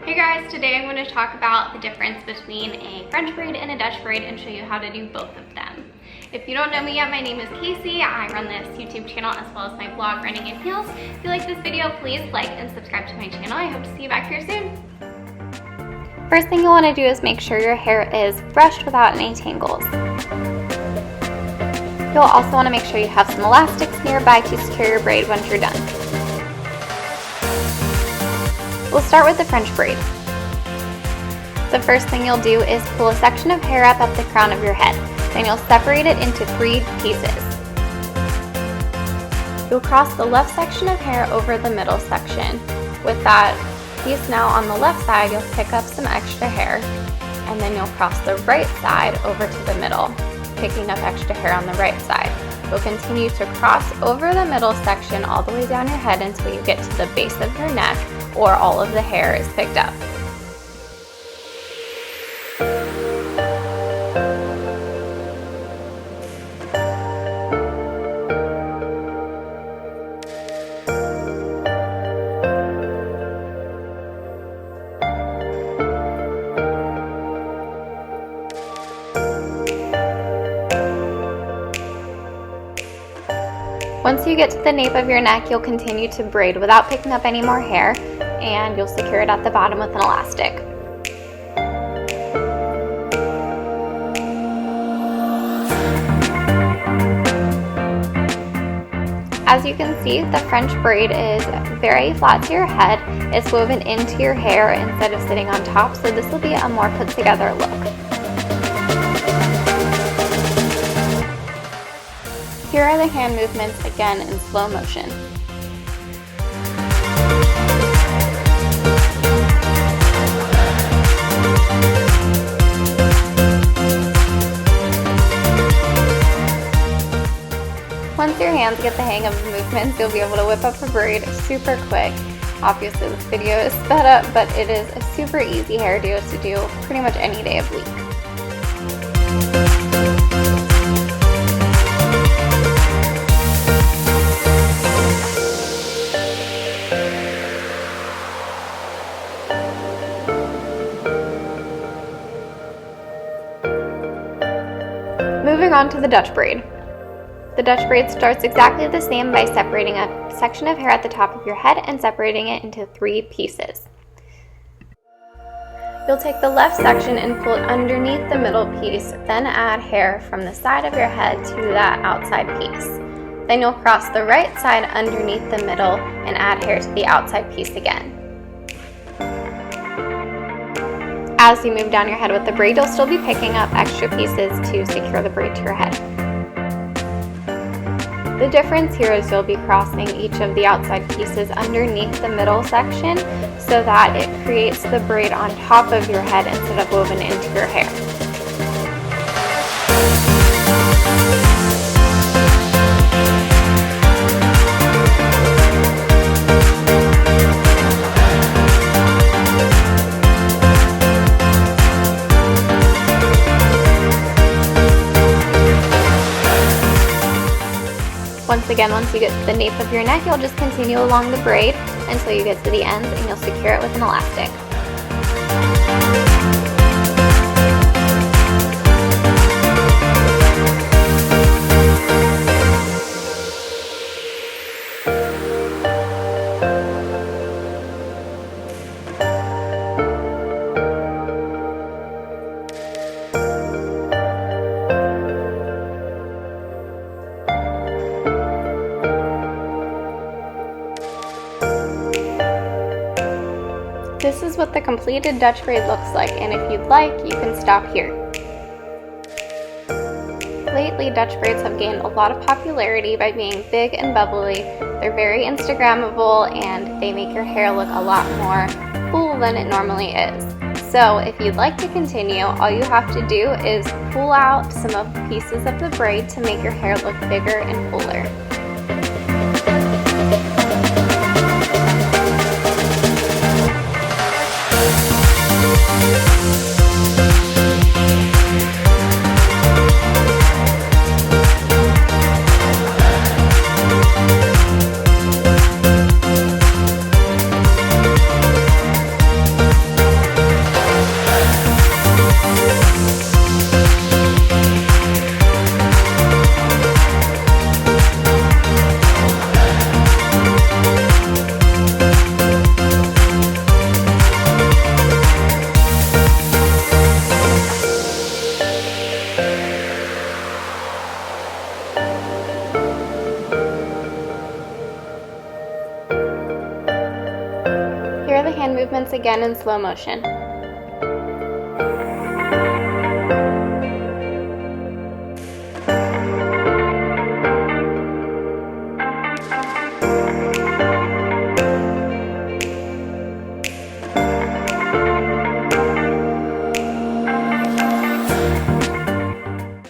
Hey guys, today I'm going to talk about the difference between a French braid and a Dutch braid and show you how to do both of them. If you don't know me yet, my name is Kasey. I run this YouTube channel as well as my blog, Running in Heels. If you like this video, please like and subscribe to my channel. I hope to see you back here soon. First thing you'll want to do is make sure your hair is brushed without any tangles. You'll also want to make sure you have some elastics nearby to secure your braid once you're done. We'll start with the French braid. The first thing you'll do is pull a section of hair up the crown of your head. Then you'll separate it into 3 pieces. You'll cross the left section of hair over the middle section. With that piece now on the left side, you'll pick up some extra hair, and then you'll cross the right side over to the middle, picking up extra hair on the right side. You'll continue to cross over the middle section all the way down your head until you get to the base of your neck, or all of the hair is picked up. Once you get to the nape of your neck, you'll continue to braid without picking up any more hair, and you'll secure it at the bottom with an elastic. As you can see, the French braid is very flat to your head. It's woven into your hair instead of sitting on top, so this will be a more put together look. Here are the hand movements again in slow motion. Once your hands get the hang of the movements, you'll be able to whip up a braid super quick. Obviously this video is sped up, but it is a super easy hairdo to do pretty much any day of the week. Moving on to the Dutch braid. The Dutch braid starts exactly the same by separating a section of hair at the top of your head and separating it into 3 pieces. You'll take the left section and pull it underneath the middle piece, then add hair from the side of your head to that outside piece. Then you'll cross the right side underneath the middle and add hair to the outside piece again. As you move down your head with the braid, you'll still be picking up extra pieces to secure the braid to your head. The difference here is you'll be crossing each of the outside pieces underneath the middle section so that it creates the braid on top of your head instead of woven into your hair. Once again, once you get to the nape of your neck, you'll just continue along the braid until you get to the ends, and you'll secure it with an elastic. This is what the completed Dutch braid looks like, and if you'd like, you can stop here. Lately, Dutch braids have gained a lot of popularity by being big and bubbly. They're very Instagrammable, and they make your hair look a lot more full than it normally is. So if you'd like to continue, all you have to do is pull out some of the pieces of the braid to make your hair look bigger and fuller. once again in slow motion.